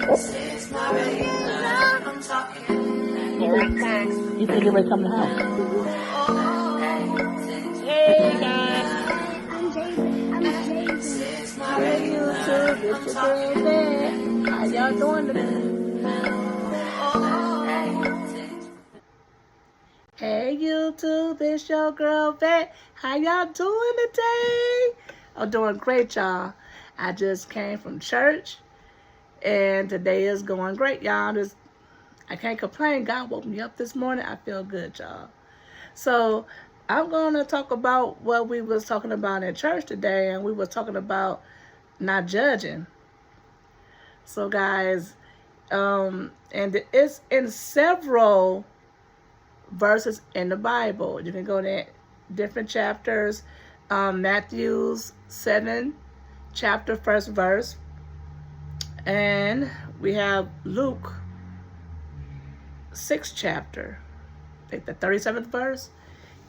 It's not regular. I'm talking. You think everybody come to the house? Hey guys. I'm Jason. It's not regular. It's your girl Beth. How y'all doing today? Hey YouTube, it's your girl Beth. How y'all doing today? I'm doing great, y'all. I just came from church and today is going great, y'all. I can't complain. God woke me up this morning. I feel good, y'all. So I'm going to talk about what we was talking about in church today, and we were talking about not judging. So guys, and it's in several verses in the Bible. You can go to different chapters. Matthew's 7 chapter, first verse. And we have Luke 6 chapter, I think the 37th verse.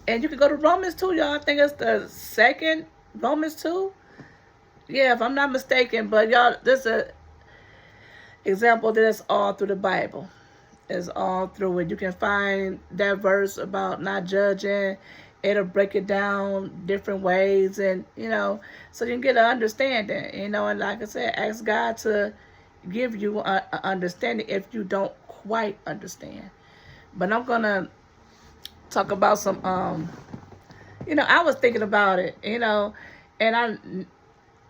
And you can go to Romans 2, y'all. I think it's the second Romans 2. Yeah, if I'm not mistaken. But y'all, this is an example that's all through the Bible. It's all through it. You can find that verse about not judging. It'll break it down different ways, and so you can get an understanding. And like I said, ask God to give you an understanding if you don't quite understand. But I'm gonna talk about some. I was thinking about it. And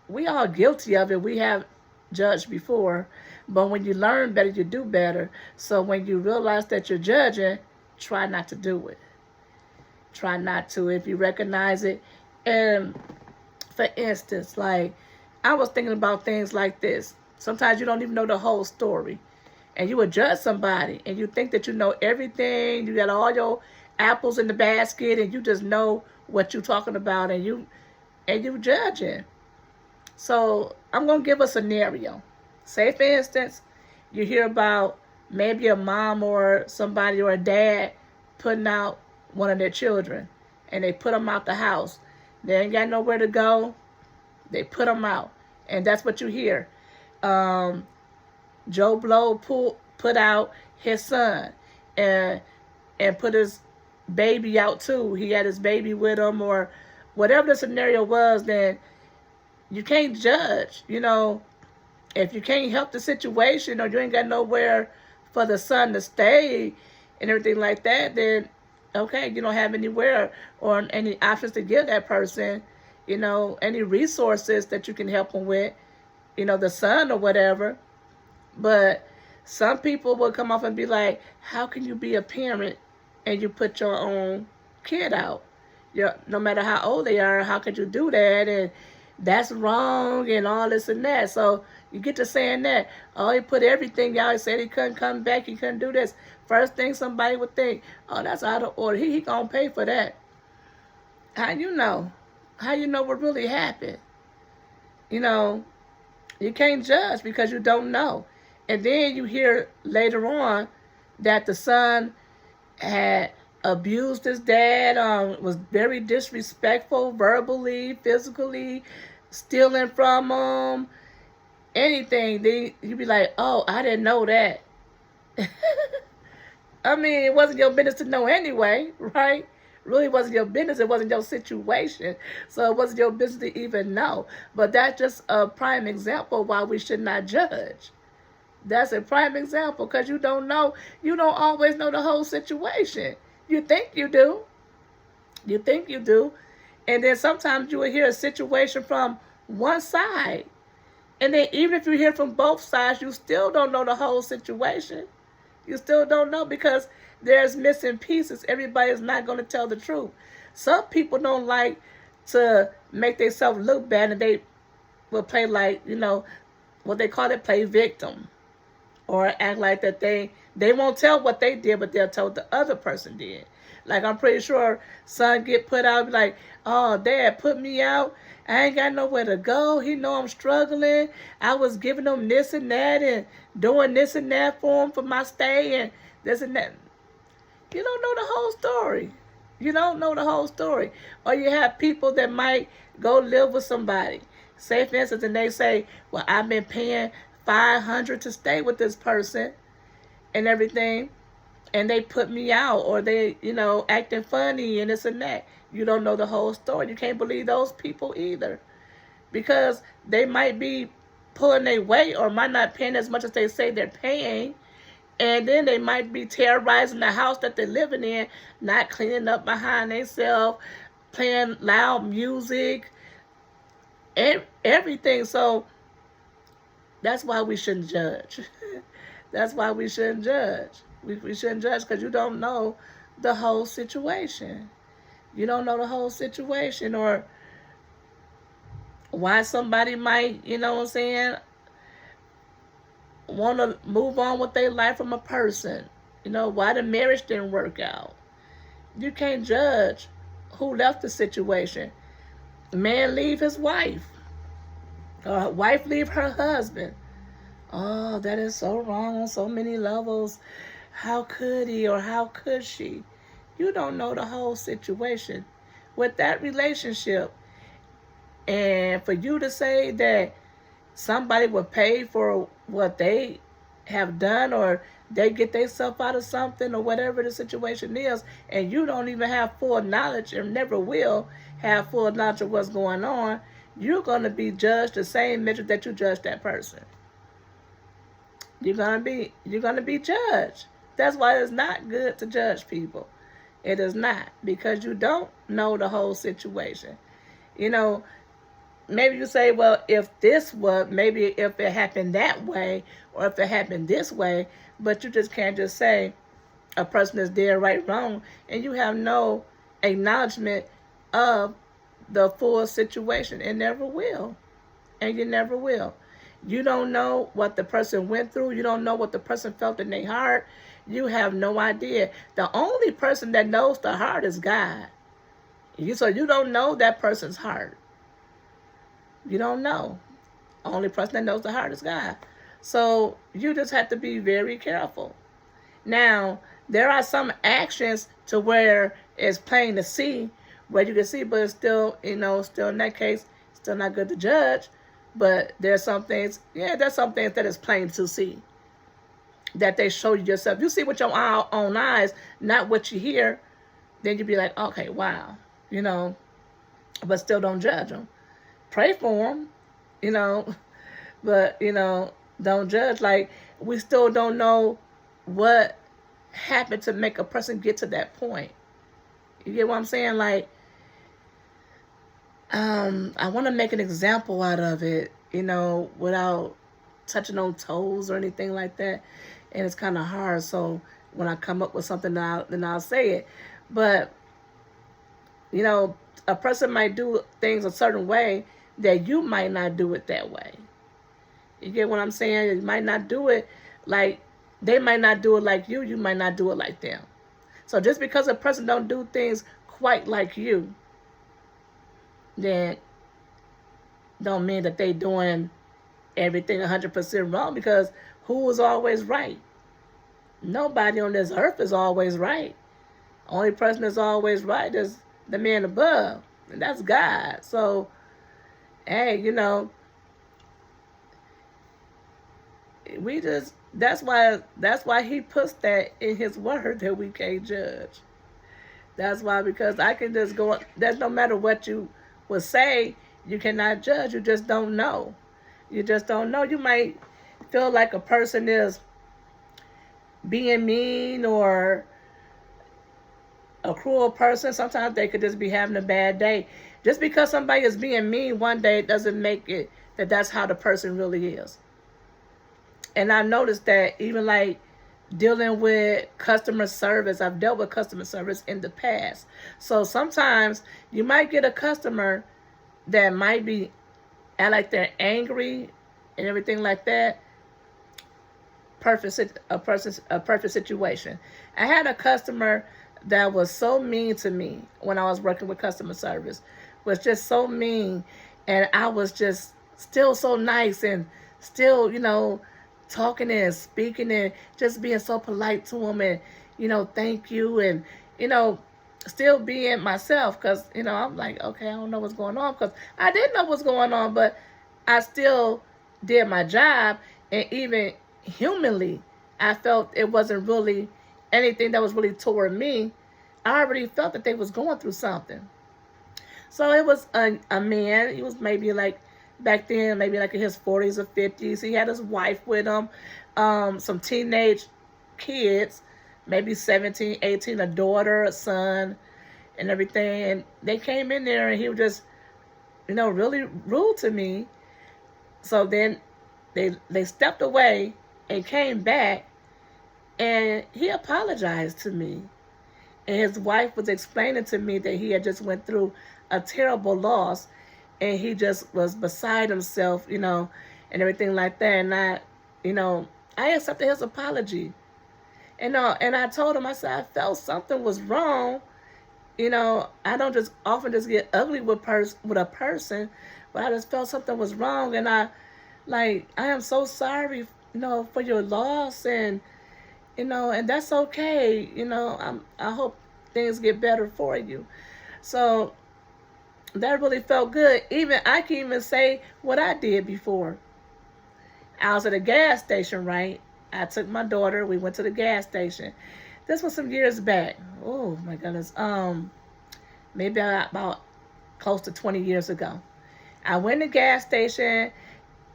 we all guilty of it. We have judged before, but when you learn better, you do better. So when you realize that you're judging, try not to do it. Try not to if you recognize it. And for instance, like I was thinking about things like this. Sometimes you don't even know the whole story, and you would judge somebody, and you think that you know everything. You got all your apples in the basket, and you just know what you're talking about, and you judging. So I'm gonna give a scenario. Say for instance, you hear about maybe a mom or somebody or a dad putting out one of their children, and they put them out the house. They ain't got nowhere to go. They put them out, and that's what you hear. Joe Blow put out his son, and put his baby out too. He had his baby with him, or whatever the scenario was. Then you can't judge. If you can't help the situation, or you ain't got nowhere for the son to stay and everything like that, then okay, you don't have anywhere or any options to give that person, any resources that you can help them with, the son or whatever. But some people will come off and be like, how can you be a parent and you put your own kid out? No matter how old they are, how could you do that? And that's wrong and all this and that. So you get to saying that, oh, he put everything out. He said he couldn't come back. He couldn't do this. First thing somebody would think, oh, that's out of order. He gonna pay for that. How you know? How you know what really happened? You can't judge because you don't know. And then you hear later on that the son had abused his dad, was very disrespectful, verbally, physically, stealing from him, anything. Then you'd be like, oh, I didn't know that. I mean, it wasn't your business to know anyway, right? Really wasn't your business. It wasn't your situation. So it wasn't your business to even know. But that's just a prime example why we should not judge. That's a prime example because you don't know. You don't always know the whole situation. You think you do. You think you do. And then sometimes you will hear a situation from one side. And then even if you hear from both sides, you still don't know the whole situation. You still don't know because there's missing pieces. Everybody's not going to tell the truth. Some people don't like to make themselves look bad, and they will play like, what they call it, play victim. Or act like that they won't tell what they did, but they'll tell what the other person did. Like I'm pretty sure son get put out, be like, oh, dad put me out. I ain't got nowhere to go. He know I'm struggling. I was giving him this and that and doing this and that for him for my stay and this and that. You don't know the whole story. You don't know the whole story. Or you have people that might go live with somebody. Say, for instance, and they say, well, I've been paying $500 to stay with this person and everything, and they put me out, or they, acting funny and this and that. You don't know the whole story. You can't believe those people either, because they might be pulling their weight or might not paying as much as they say they're paying, and then they might be terrorizing the house that they're living in, not cleaning up behind themselves, playing loud music, and everything. So that's why we shouldn't judge. That's why we shouldn't judge. We shouldn't judge, because you don't know the whole situation. You don't know the whole situation, or why somebody might, want to move on with their life from a person. Why the marriage didn't work out. You can't judge who left the situation. Man leave his wife. Or wife leave her husband. Oh, that is so wrong on so many levels. How could he or how could she? You don't know the whole situation with that relationship. And for you to say that somebody would pay for what they have done, or they get themselves out of something, or whatever the situation is, and you don't even have full knowledge and never will have full knowledge of what's going on, you're going to be judged the same measure that you judge that person. You're gonna be judged. That's why it's not good to judge people. It is not, because you don't know the whole situation. Maybe you say, well, if it happened that way, or if it happened this way, but you just can't just say a person is dead right, wrong, and you have no acknowledgement of the full situation. It never will, and you never will. You don't know what the person went through. You don't know what the person felt in their heart. You have no idea. The only person that knows the heart is God. So you don't know that person's heart. You don't know. Only person that knows the heart is God. So you just have to be very careful. Now, there are some actions to where it's plain to see, where you can see, but it's still, still in that case, still not good to judge. But there's some things that is plain to see, that they show you yourself. You see with your own eyes, not what you hear, then you be like, okay, wow, but still don't judge them. Pray for them, but, don't judge. Like, we still don't know what happened to make a person get to that point. You get what I'm saying? Like, I want to make an example out of it, without touching on toes or anything like that. And it's kind of hard. So when I come up with something, then I'll say it. But, a person might do things a certain way that you might not do it that way. You get what I'm saying? You might not do it like, they might not do it like you. You might not do it like them. So just because a person don't do things quite like you, then don't mean that they doing everything 100% wrong, because who is always right? Nobody on this earth is always right. Only person that's always right is the man above, and that's God. So, hey, that's why he puts that in his word, that we can't judge. That's why, because I can just go, there's no matter what you will say, you cannot judge. You just don't know. You just don't know. You might feel like a person is being mean or a cruel person. Sometimes they could just be having a bad day. Just because somebody is being mean one day, it doesn't make it that that's how the person really is. And I noticed that even like dealing with customer service, I've dealt with customer service in the past. So sometimes you might get a customer that might be act like they're angry and everything like that. A perfect situation. I had a customer that was so mean to me when I was working with customer service. Was just so mean, and I was just still so nice and still, talking and speaking and just being so polite to him and, thank you, and, still being myself, because, I'm like, okay, I don't know what's going on, because I didn't know what's going on, but I still did my job, And even humanly, I felt it wasn't really anything that was really toward me. I already felt that they was going through something. So it was a man. He was maybe like back then, maybe like in his 40s or 50s. He had his wife with him, some teenage kids, maybe 17, 18, a daughter, a son, and everything. And they came in there and he was just, really rude to me. So then they stepped away and came back and he apologized to me. And his wife was explaining to me that he had just went through a terrible loss and he just was beside himself, and everything like that. And I accepted his apology. And I told him, I said, I felt something was wrong. I don't just often just get ugly with a person, but I just felt something was wrong. And I am so sorry, for your loss. And and that's okay. I hope things get better for you. So that really felt good. Even I can even say what I did before. I was at a gas station, right? I took my daughter. We went to the gas station. This was some years back. Oh my goodness. Maybe about close to 20 years ago. I went to the gas station,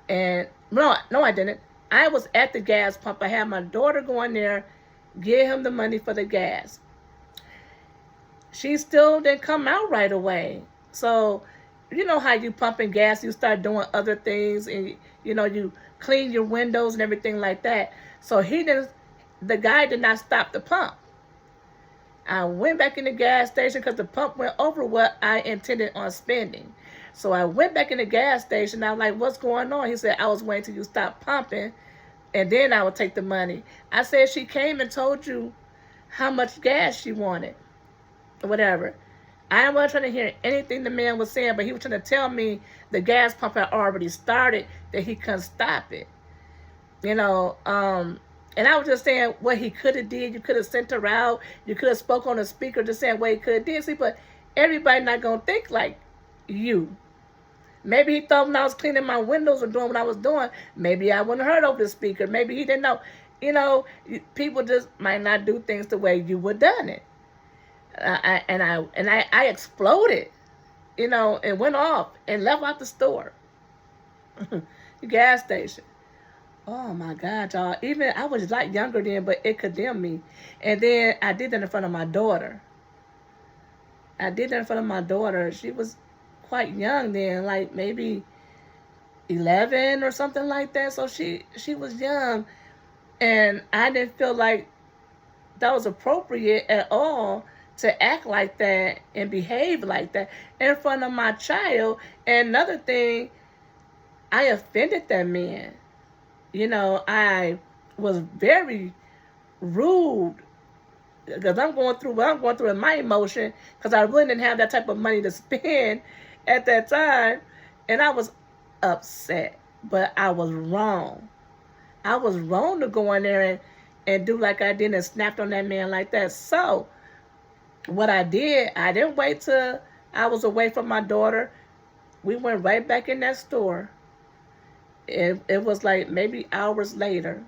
and no, I didn't. I was at the gas pump. I had my daughter go in there, give him the money for the gas. She still didn't come out right away. So, you know how you pumping gas, you start doing other things, and you clean your windows and everything like that. So the guy did not stop the pump. I went back in the gas station because the pump went over what I intended on spending. So I went back in the gas station. I was like, what's going on? He said, I was waiting till you stop pumping, and then I would take the money. I said, she came and told you how much gas she wanted. Whatever. I wasn't trying to hear anything the man was saying, but he was trying to tell me the gas pump had already started, that he couldn't stop it. And I was just saying what he could have did. You could have sent her out. You could have spoke on the speaker just saying what he could have did. See, but everybody not going to think like you. Maybe he thought when I was cleaning my windows or doing what I was doing, maybe I wouldn't have heard over the speaker. Maybe he didn't know. People just might not do things the way you would done it. I exploded, and went off and left out the store, the gas station. Oh my God, y'all! Even I was like younger then, but it condemned me. And then I did that in front of my daughter. She was quite young then, like maybe 11 or something like that. So she was young, and I didn't feel like that was appropriate at all to act like that and behave like that in front of my child. And another thing, I offended that man. I was very rude because I'm going through what I'm going through in my emotion, because I really didn't have that type of money to spend at that time. And I was upset, but I was wrong. I was wrong to go in there and do like I did and snapped on that man like that. So what I did, I didn't wait till I was away from my daughter. We went right back in that store. It was like maybe hours later.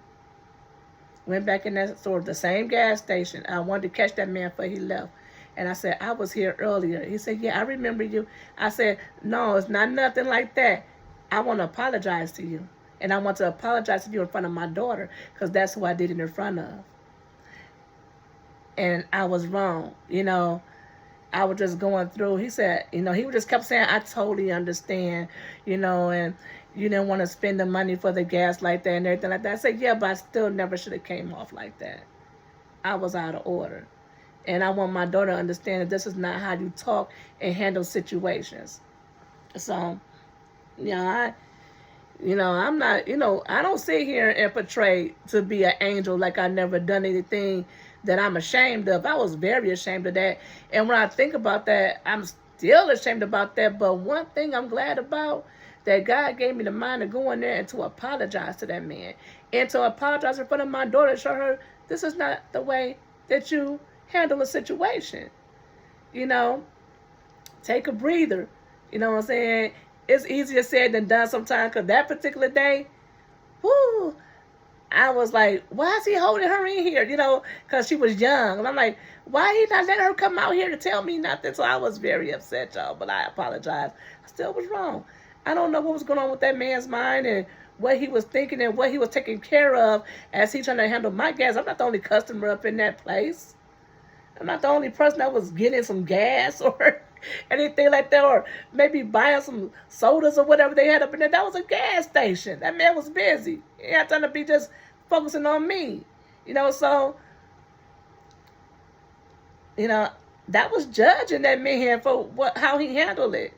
Went back in that store, the same gas station. I wanted to catch that man before he left. And I said, I was here earlier. He said, yeah, I remember you. I said, no, it's not nothing like that. I want to apologize to you. And I want to apologize to you in front of my daughter, because that's who I did it in front of. And I was wrong. I was just going through. He said, he just kept saying, I totally understand, and you didn't want to spend the money for the gas like that and everything like that. I said, yeah, but I still never should have came off like that. I was out of order. And I want my daughter to understand that this is not how you talk and handle situations. So, I'm not, I don't sit here and portray to be an angel like I never done anything that I'm ashamed of. I was very ashamed of that. And when I think about that, I'm still ashamed about that. But one thing I'm glad about, that God gave me the mind to go in there and to apologize to that man. And to apologize in front of my daughter, show her this is not the way that you handle a situation. Take a breather. You know what I'm saying? It's easier said than done sometimes, because that particular day, whoo, I was like, why is he holding her in here? You know, because she was young. And I'm like, why he not letting her come out here to tell me nothing? So I was very upset, y'all, but I apologize. I still was wrong. I don't know what was going on with that man's mind and what he was thinking and what he was taking care of as he trying to handle my gas. I'm not the only customer up in that place. I'm not the only person that was getting some gas or anything like that, or maybe buying some sodas or whatever they had up in there. That was a gas station. That man was busy. He had time to be just focusing on me. You know, so, you know, that was judging that man for how he handled it.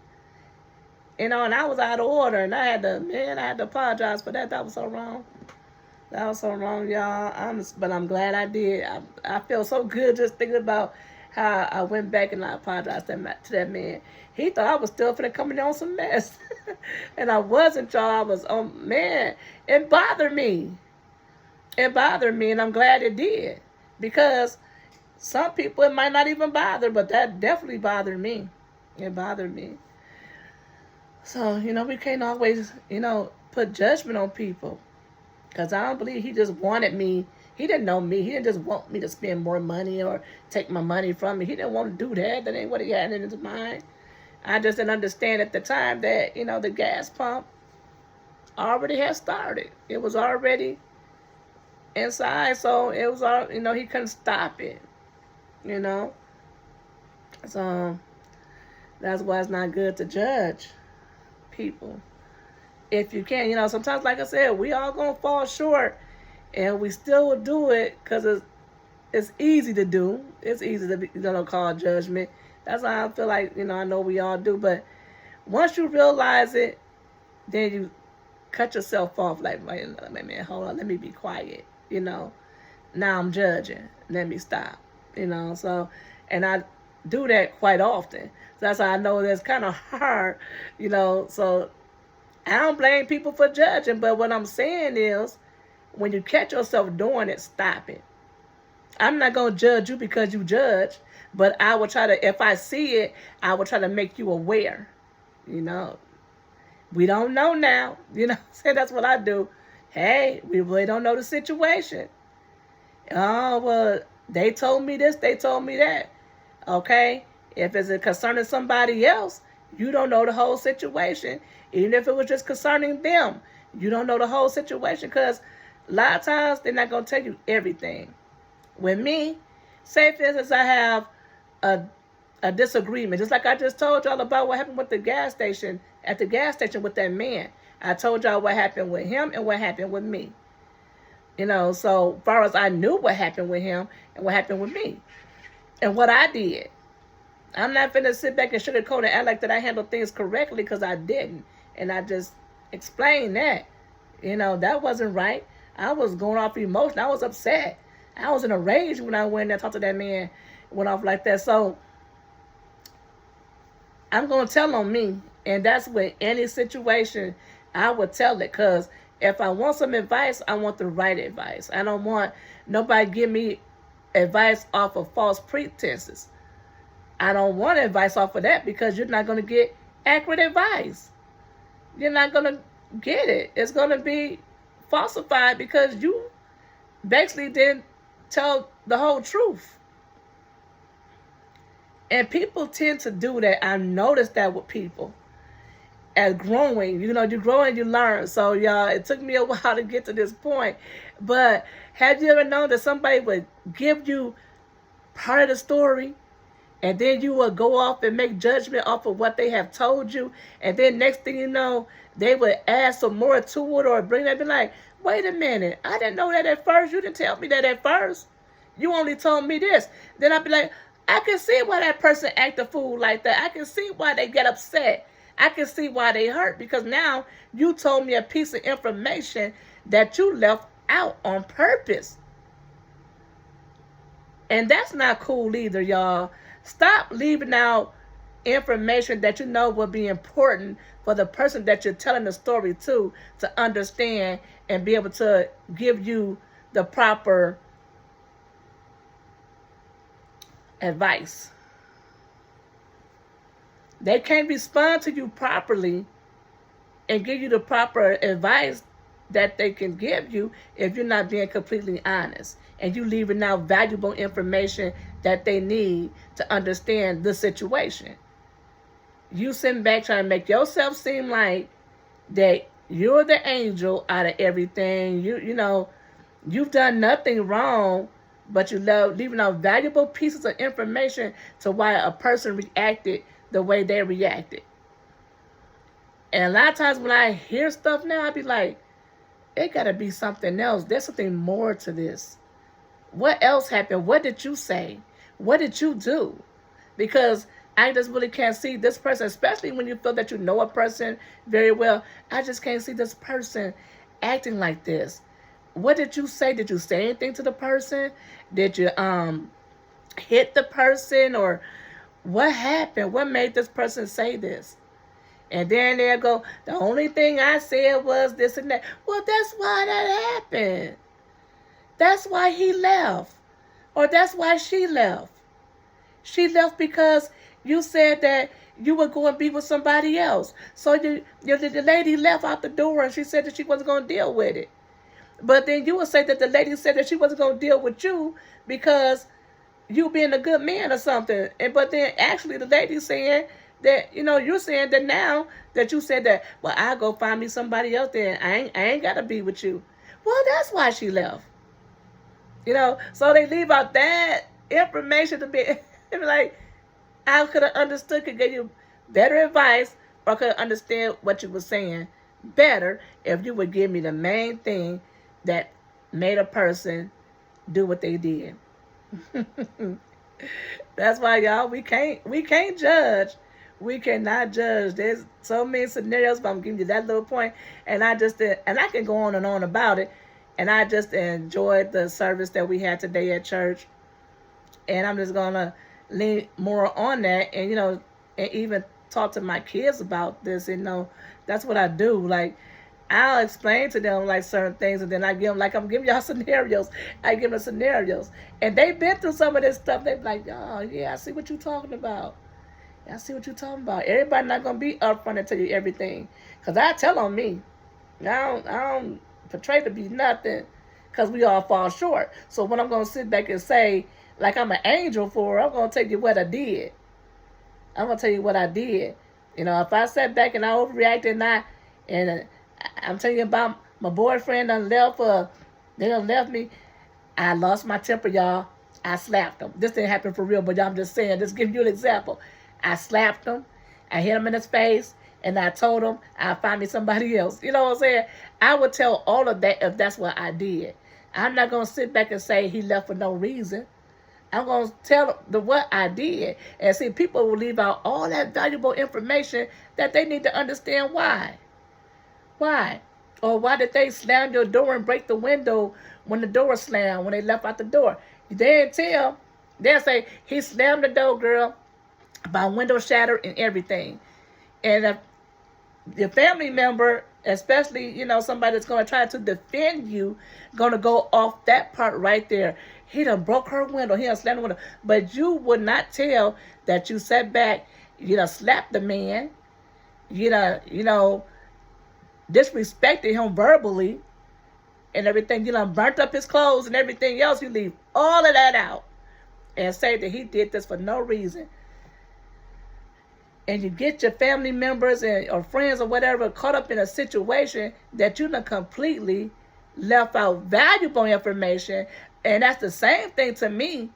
You know, and I was out of order, and I had to apologize for that. That was so wrong. That was so wrong, y'all. But I'm glad I did. I feel so good just thinking about how I went back and I apologized to that man. He thought I was still finna come in on some mess. And I wasn't, y'all. I was, oh, man. It bothered me. It bothered me, and I'm glad it did. Because some people, it might not even bother, but that definitely bothered me. It bothered me. So, you know, we can't always, you know, put judgment on people. Because I don't believe he just wanted me. He didn't know me. He didn't just want me to spend more money or take my money from me. He didn't want to do that. That ain't what he had in his mind. I just didn't understand at the time that, you know, the gas pump already had started. It was already inside. So it was all, you know, he couldn't stop it. You know. So that's why it's not good to judge people. If you can, you know, sometimes, like I said, we all gonna fall short, and we still will do it because it's easy to do. It's easy to be, you know, call judgment. That's how I feel like, you know, I know we all do. But once you realize it, then you cut yourself off. Like, wait a minute, hold on, let me be quiet. You know, now I'm judging. Let me stop. You know, so, and I do that quite often. So that's how I know that's kind of hard. You know, so. I don't blame people for judging, but what I'm saying is, when you catch yourself doing it, stop it. I'm not going to judge you because you judge, but I will try to, if I see it, I will try to make you aware. You know, we don't know now. You know, so that's what I do. Hey, we really don't know the situation. Oh, well, they told me this, they told me that. Okay, if it's concerning somebody else, you don't know the whole situation. Even if it was just concerning them, you don't know the whole situation, because a lot of times they're not going to tell you everything. With me, say for instance, I have a disagreement, just like I just told y'all about what happened with the gas station, at the gas station with that man. I told y'all what happened with him and what happened with me. You know, so as far as I knew what happened with him and what happened with me and what I did. I'm not finna sit back and sugarcoat and act like that I handled things correctly, because I didn't. And I just explained that. You know, that wasn't right. I was going off emotion. I was upset. I was in a rage when I went and talked to that man. Went off like that. So I'm going to tell on me. And that's with any situation, I would tell it. Because if I want some advice, I want the right advice. I don't want nobody give me advice off of false pretenses. I don't want advice off of that, because you're not going to get accurate advice. You're not going to get it. It's going to be falsified because you basically didn't tell the whole truth. And people tend to do that. I've noticed that with people. As growing, you know, you grow and you learn. So, y'all, it took me a while to get to this point. But have you ever known that somebody would give you part of the story, and then you will go off and make judgment off of what they have told you, and then next thing you know, they would add some more to it or bring that, be like, wait a minute, I didn't know that at first. You didn't tell me that at first. You only told me this. Then I'd be like, I can see why that person act a fool like that. I can see why they get upset. I can see why they hurt, because now you told me a piece of information that you left out on purpose. And that's not cool either, y'all. Stop leaving out information that you know will be important for the person that you're telling the story to understand and be able to give you the proper advice. They can't respond to you properly and give you the proper advice that they can give you if you're not being completely honest and you leaving out valuable information that they need to understand the situation. You sitting back trying to make yourself seem like that you're the angel out of everything. You've done nothing wrong, but you love leaving out valuable pieces of information to why a person reacted the way they reacted. And a lot of times when I hear stuff now, I be like, it gotta be something else. There's something more to this. What else happened? What did you say? What did you do? Because I just really can't see this person, especially when you feel that you know a person very well. I just can't see this person acting like this. What did you say? Did you say anything to the person? Did you hit the person? Or what happened? What made this person say this? And then they'll go, the only thing I said was this and that. Well, that's why that happened. That's why he left. Or that's why she left. She left because you said that you were going to be with somebody else. So the lady left out the door and she said that she wasn't going to deal with it. But then you would say that the lady said that she wasn't going to deal with you because you being a good man or something. But then actually the lady's saying that, you're saying that now that you said that, well, I'll go find me somebody else then. I ain't got to be with you. Well, that's why she left. So they leave out that information to be like, I could have understood, could give you better advice, or could understand what you were saying better if you would give me the main thing that made a person do what they did. That's why, y'all, we can't judge. We cannot judge. There's so many scenarios, but I'm giving you that little point, and I can go on and on about it. And I just enjoyed the service that we had today at church, and I'm just gonna lean more on that, and and even talk to my kids about this. That's what I do. Like, I'll explain to them like certain things, and then I give them, like, I'm giving y'all scenarios. I give them scenarios, and they've been through some of this stuff. They're like, oh yeah, I see what you're talking about. I see what you're talking about. Everybody not gonna be upfront and tell you everything, cause I tell on me. I don't portray to be nothing, cause we all fall short. So when I'm gonna sit back and say, like I'm an angel for her, I'm gonna tell you what I did. I'm gonna tell you what I did. If I sat back and I overreacted and I'm telling you about my boyfriend they done left me, I lost my temper, y'all. I slapped him. This didn't happen for real, but I'm just saying, just giving you an example. I slapped him. I hit him in his face, and I told him I'll find me somebody else. You know what I'm saying? I would tell all of that if that's what I did. I'm not gonna sit back and say he left for no reason. I'm going to tell what I did. And see, people will leave out all that valuable information that they need to understand why. Why? Or why did they slam your door and break the window when the door slammed, when they left out the door? They didn't tell. They'll say, he slammed the door, girl. My window shattered and everything. And if your family member, especially, somebody that's going to try to defend you, going to go off that part right there. He done broke her window. He done slammed the window. But you would not tell that you sat back, slapped the man, disrespected him verbally and everything. Burnt up his clothes and everything else. You leave all of that out and say that he did this for no reason. And you get your family members or friends or whatever caught up in a situation that you done completely left out valuable information. And that's the same thing to me.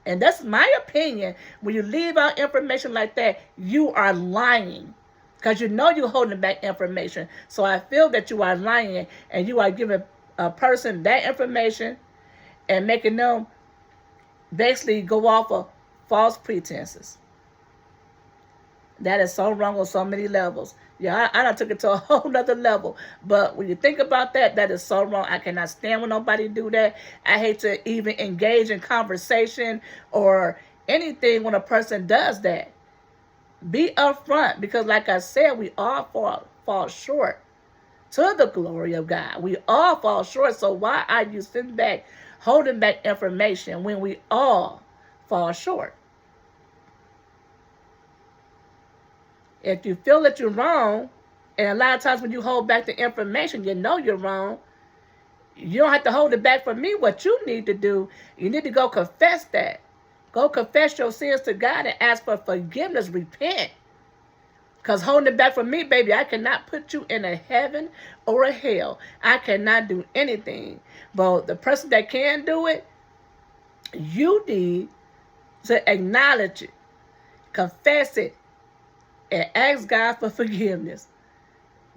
And that's my opinion. When you leave out information like that, you are lying. Because you're holding back information. So I feel that you are lying and you are giving a person that information and making them basically go off of false pretenses. That is so wrong on so many levels. Yeah, I done took it to a whole nother level. But when you think about that, that is so wrong. I cannot stand when nobody do that. I hate to even engage in conversation or anything when a person does that. Be upfront, because like I said, we all fall short to the glory of God. We all fall short. So why are you sitting back, holding back information when we all fall short? If you feel that you're wrong, And a lot of times when you hold back the information, you know you're wrong. You don't have to hold it back from me. What you need to do, you need to go confess that. Go confess your sins to God and ask for forgiveness. Repent. Because holding it back from me, baby, I cannot put you in a heaven or a hell. I cannot do anything. But the person that can do it, you need to acknowledge it, confess it, and ask God for forgiveness.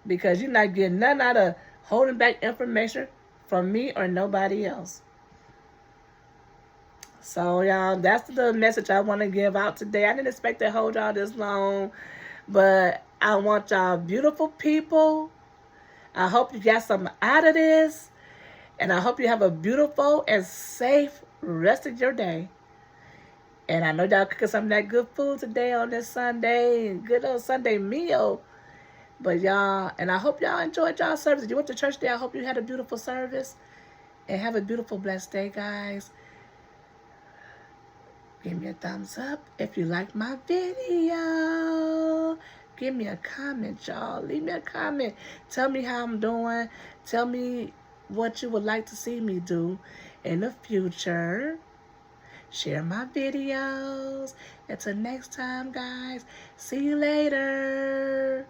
Because you're not getting nothing out of holding back information from me or nobody else. So, y'all, that's the message I want to give out today. I didn't expect to hold y'all this long, but I want y'all beautiful people. I hope you got something out of this, and I hope you have a beautiful and safe rest of your day. And I know y'all cooking some of that good food today on this Sunday, good old Sunday meal. But y'all, and I hope y'all enjoyed y'all service. If you went to church today, I hope you had a beautiful service. And have a beautiful, blessed day, guys. Give me a thumbs up if you like my video. Give me a comment, y'all. Leave me a comment. Tell me how I'm doing. Tell me what you would like to see me do in the future. Share my videos. Until next time, guys. See you later.